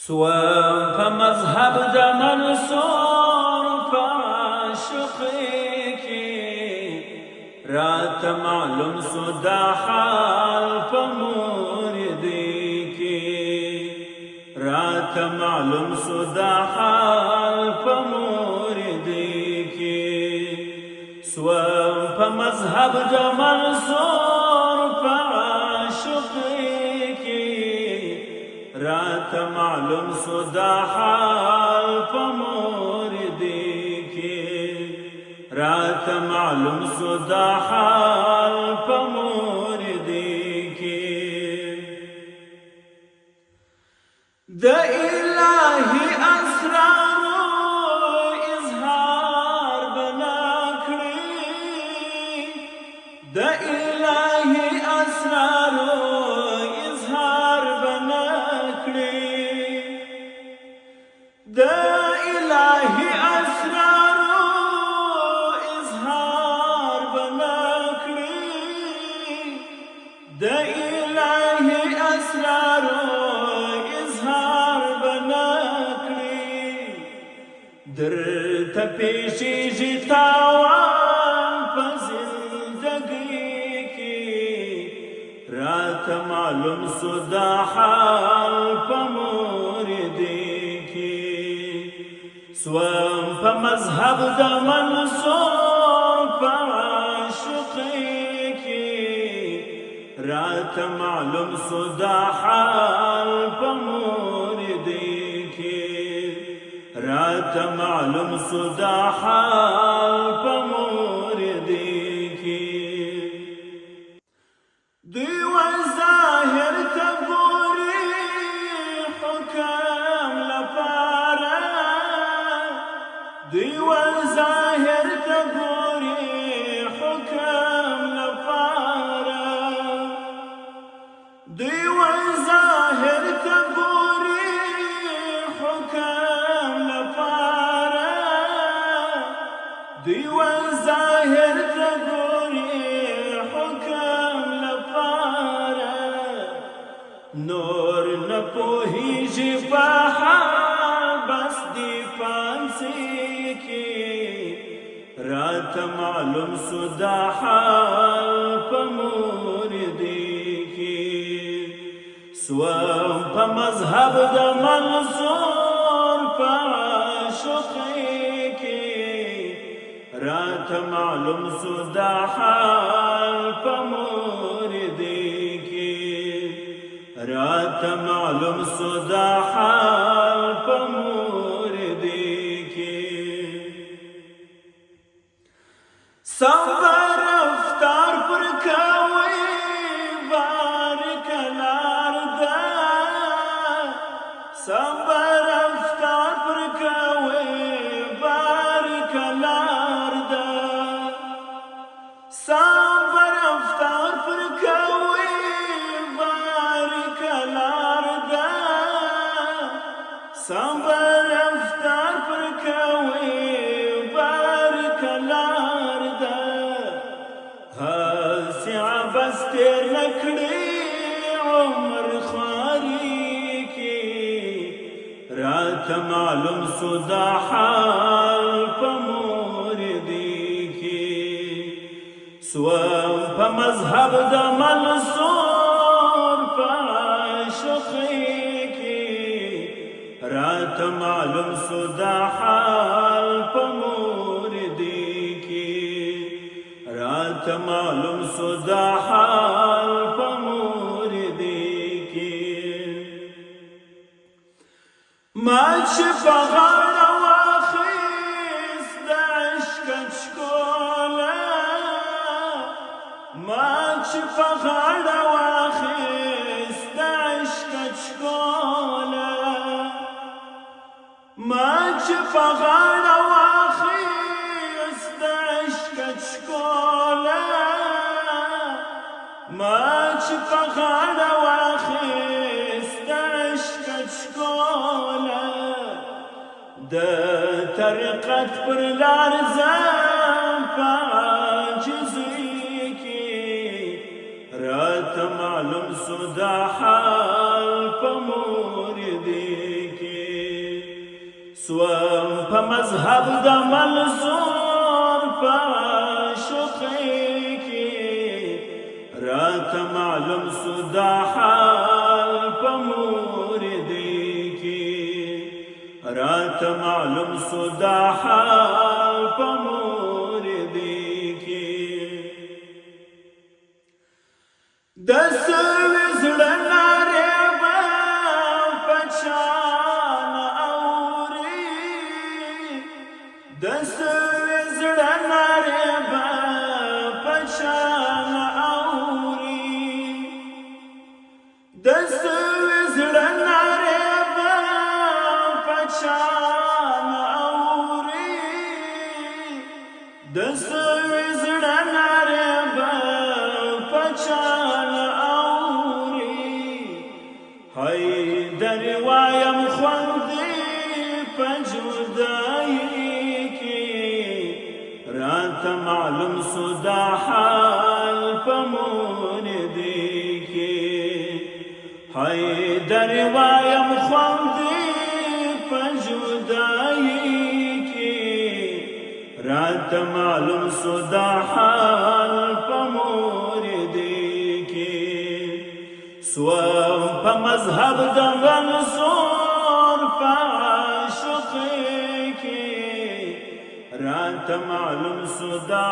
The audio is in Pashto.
سوام په مذهب د منصور په عاشقۍ کې راته معلوم سو دا حال په موردۍ کې راته معلوم سو دا حال په موردۍ کې سوام په مذهب د منصور په عاشقۍ کې راته معلوم سو دا حال په موردۍ کې راته معلوم سو دا حال په موردۍ کې د الهي اسرارو اظهار بنا کړی د الهي اسرارو د الهي اسرارو اظهار بنا کړی د الهي اسرارو اظهار بنا کړی درته پیشیږي تاوان په زندګۍ کې راته معلوم سو دا حال په موردۍ سوام په مذهب د منصور په عاشقۍ کې راته معلوم سو دا حال په موردۍ کې راته معلوم سو دا حال په موردۍ کې دوی ظاهر ته ګوري حکم لپاره دوی ظاهر ته ګوري حکم لپاره دوی ظاهر ته ګوري حکم لپاره دوی ظاهر ته ګوري حکم لپاره نور نه پوهیږي په حال بس دی پانسي راته معلوم سو دا حال په موردۍ کې سوام په مذهب د منصور په عاشقۍ کې راته معلوم سو دا حال په موردۍ کې راته معلوم سو دا حال په موردۍ صبر رفتار پر کوي بارک لار ده صبر رفتار پر کوي بارک لار ده صبر رفتار پر کوي بارک لار ده صبر رفتار پر کوي بس تیر نکړی عمر خواري کې راته معلوم سو دا حال په موردۍ کې سوام په مذهب د منصور په عاشقۍ کې راته معلوم سو دا حال په موردۍ کې راته معلوم سو دا حال په موردۍ کې ما چې په غاړه واخیست د عشق چکوله ما چې په غاړه واخیست د عشق چکوله ما چې په غاړه واخیست د عشق چکوله ما چې په غاړه واخیست د عشق چکوله د طریقت پر لار ځم په عاجزۍ کې راته معلوم سو دا حال په موردۍ کې سوم په مذهب د منصور په عاشقۍ کې راته معلوم سو دا حال په موردۍ کې راته معلوم سو دا حال په موردۍ کې د سوي زړه نارې به په چا نه اوري د سوي زړه نارې به په چا نه اوري د سوي زړه نارې به په چا نه اوري د سوي زړه نارې به په چا حیدر وایم خوندې په جدایۍ کې راته معلوم سو دا حال په موردۍ کې حیدر وایم خوندې په جدایۍ کې راته معلوم سو دا حال په موردۍ کې سوم په مذهب د منصور په عاشقۍ کې راته معلوم سو دا